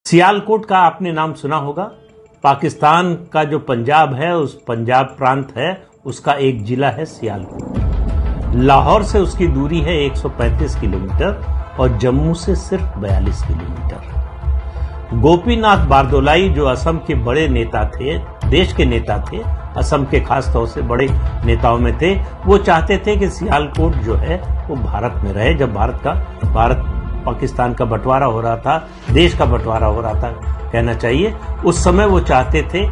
सियालकोट का आपने नाम सुना होगा। पाकिस्तान का जो पंजाब है, उस पंजाब प्रांत है, उसका एक जिला है सियालकोट। लाहौर से उसकी दूरी है 135 किलोमीटर और जम्मू से सिर्फ 42 किलोमीटर। गोपीनाथ बारदोलाई जो असम के बड़े नेता थे, देश के नेता थे, असम के खास तौर से बड़े नेताओं में थे, वो चाहते थे कि सियालकोट जो है वो भारत में रहे। जब भारत पाकिस्तान का बंटवारा हो रहा था, देश का बंटवारा हो रहा था कहना चाहिए, उस समय वो चाहते थे।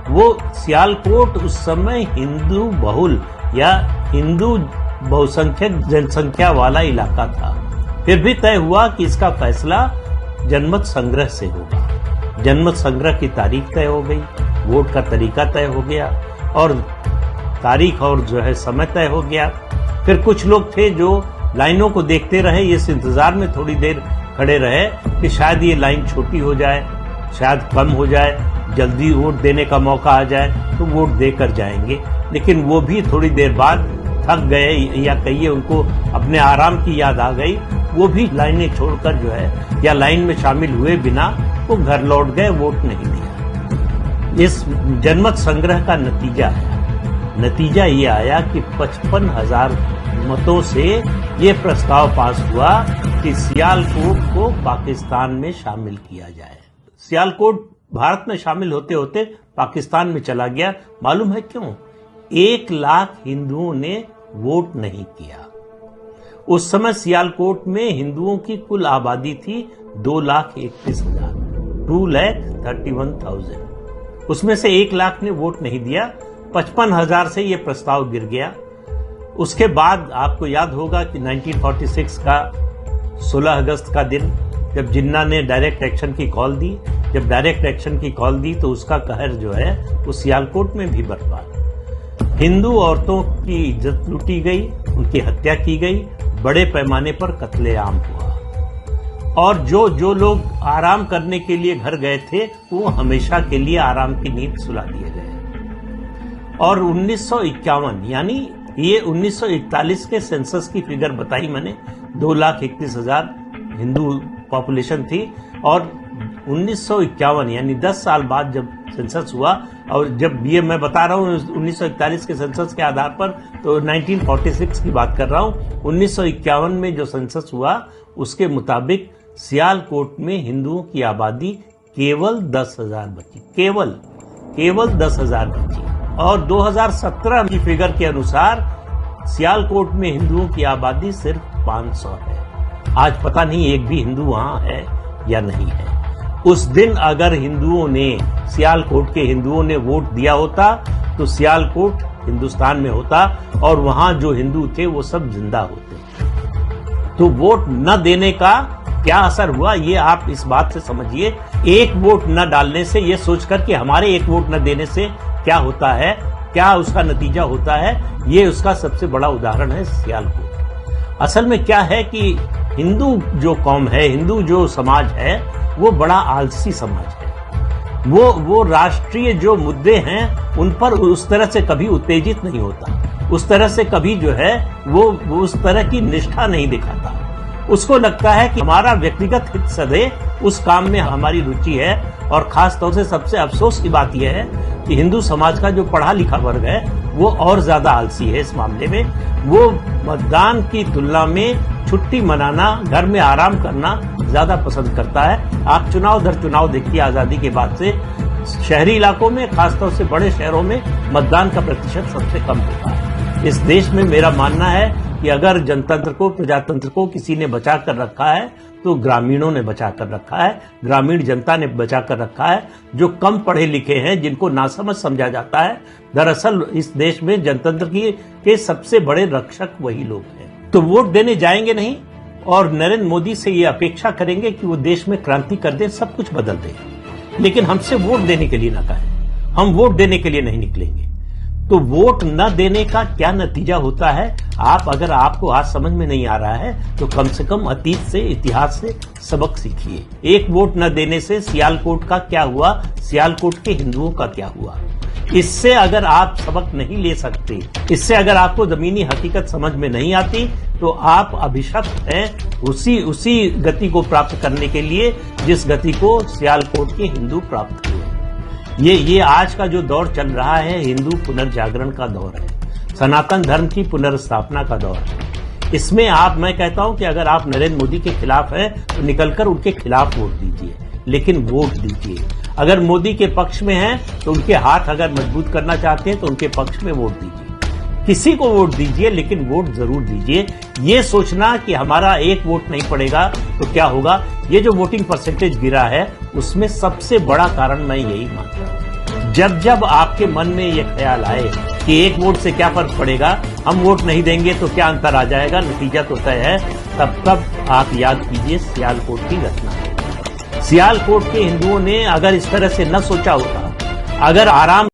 वो सियालकोट उस समय हिंदू बहुल या हिंदू बहुसंख्यक जनसंख्या वाला इलाका था। फिर भी तय हुआ कि इसका फैसला जनमत संग्रह से होगा। जनमत संग्रह की तारीख तय हो गई, वोट का तरीका तय हो गया और तारीख और जो है समय तय हो गया। फिर कुछ लोग थे जो लाइनों को देखते रहे, इस इंतजार में थोड़ी देर खड़े रहे कि शायद ये लाइन छोटी हो जाए, शायद कम हो जाए, जल्दी वोट देने का मौका आ जाए तो वोट देकर जाएंगे। लेकिन वो भी थोड़ी देर बाद थक गए या कहिए उनको अपने आराम की याद आ गई, वो भी लाइनें छोड़कर जो है या लाइन में शामिल हुए बिना वो घर लौट गए, वोट नहीं दिया। इस जनमत संग्रह का नतीजा ये आया कि 55,000 मतों से ये प्रस्ताव पास हुआ कि सियालकोट को पाकिस्तान में शामिल किया जाए। सियालकोट भारत में शामिल होते होते पाकिस्तान में चला गया। मालूम है क्यों? 1 लाख हिंदुओं ने वोट नहीं किया। उस समय सियालकोट में हिंदुओं की कुल आबादी थी 2,31,000, 2,31,000। उसमें से 1 लाख ने वोट नहीं दिया। 55,000 से यह प्रस्ताव गिर गया। उसके बाद आपको याद होगा कि 1946 का 16 अगस्त का दिन, जब जिन्ना ने डायरेक्ट एक्शन की कॉल दी, जब डायरेक्ट एक्शन की कॉल दी तो उसका कहर जो है वो सियालकोट में भी बरपा। हिंदू औरतों की इज्जत लूटी गई, उनकी हत्या की गई, बड़े पैमाने पर कत्लेआम हुआ और जो लोग आराम करने के लिए घर गए थे वो हमेशा के लिए आराम की नींद सुला दिए गए। और 1951 यानी ये 1941 के सेंसस की फिगर बताई मैंने, 2,31,000 हिंदू पॉपुलेशन थी और 1951 यानी 10 साल बाद जब सेंसस हुआ, और जब ये मैं बता रहा हूँ 1941 के सेंसस के आधार पर, तो 1946 की बात कर रहा हूँ। 1951 में जो सेंसस हुआ उसके मुताबिक सियालकोट में हिंदुओं की आबादी केवल 10,000 बची, केवल 10,000 बची। और 2017 की फिगर के अनुसार सियालकोट में हिंदुओं की आबादी सिर्फ 500 है। आज पता नहीं एक भी हिंदू वहां है या नहीं है। उस दिन अगर सियालकोट के हिंदुओं ने वोट दिया होता तो सियालकोट हिंदुस्तान में होता और वहां जो हिंदू थे वो सब जिंदा होते। तो वोट न देने का क्या असर हुआ ये आप इस बात से समझिए। एक वोट न डालने से, ये सोचकर कि हमारे एक वोट न देने से क्या होता है, क्या उसका नतीजा होता है, ये उसका सबसे बड़ा उदाहरण है सियालकोट। असल में क्या है कि हिंदू जो कौम है, हिंदू जो समाज है, वो बड़ा आलसी समाज है। वो राष्ट्रीय जो मुद्दे हैं उन पर उस तरह से कभी उत्तेजित नहीं होता, उस तरह से कभी जो है वो उस तरह की निष्ठा नहीं दिखाता। उसको लगता है कि हमारा व्यक्तिगत हित सदे उस काम में हमारी रुचि है। और खास तौर से सबसे अफसोस की बात यह है कि हिंदू समाज का जो पढ़ा लिखा वर्ग है वो और ज्यादा आलसी है इस मामले में। वो मतदान की तुलना में छुट्टी मनाना, घर में आराम करना ज्यादा पसंद करता है। आप चुनाव दर चुनाव देखिए, आजादी के बाद से शहरी इलाकों में, खासतौर से बड़े शहरों में मतदान का प्रतिशत सबसे कम होता है। इस देश में मेरा मानना है कि अगर जनतंत्र को, प्रजातंत्र को किसी ने बचा कर रखा है तो ग्रामीणों ने बचा कर रखा है, ग्रामीण जनता ने बचा कर रखा है, जो कम पढ़े लिखे हैं, जिनको नासमझ समझा जाता है। दरअसल इस देश में जनतंत्र के सबसे बड़े रक्षक वही लोग हैं। तो वोट देने जाएंगे नहीं और नरेंद्र मोदी से ये अपेक्षा करेंगे कि वो देश में क्रांति कर दे, सब कुछ बदल दे, लेकिन हमसे वोट देने के लिए ना कहें। हम वोट देने के लिए नहीं निकलेंगे। तो वोट न देने का क्या नतीजा होता है, अगर आपको आज समझ में नहीं आ रहा है तो कम से कम अतीत से, इतिहास से सबक सीखिए। एक वोट न देने से सियालकोट का क्या हुआ, सियालकोट के हिंदुओं का क्या हुआ, इससे अगर आप सबक नहीं ले सकते, इससे अगर आपको जमीनी हकीकत समझ में नहीं आती तो आप अभिशप्त हैं उसी गति को प्राप्त करने के लिए जिस गति को सियालकोट के हिंदू प्राप्त किए। ये आज का जो दौर चल रहा है हिंदू पुनर्जागरण का दौर है, सनातन धर्म की पुनर्स्थापना का दौर है। इसमें मैं कहता हूं कि अगर आप नरेंद्र मोदी के खिलाफ हैं तो निकलकर उनके खिलाफ वोट दीजिए, लेकिन वोट दीजिए। अगर मोदी के पक्ष में हैं तो उनके हाथ अगर मजबूत करना चाहते हैं तो उनके पक्ष में वोट दीजिए। किसी को वोट दीजिए, लेकिन वोट जरूर दीजिए। ये सोचना कि हमारा एक वोट नहीं पड़ेगा तो क्या होगा, ये जो वोटिंग परसेंटेज गिरा है उसमें सबसे बड़ा कारण मैं यही मानता हूं। जब आपके मन में ये ख्याल आए कि एक वोट से क्या फर्क पड़ेगा, हम वोट नहीं देंगे तो क्या अंतर आ जाएगा, नतीजा तो तय है, तब आप याद कीजिए सियालकोट की घटना। सियालकोट के हिंदुओं ने अगर इस तरह से न सोचा होता, अगर आराम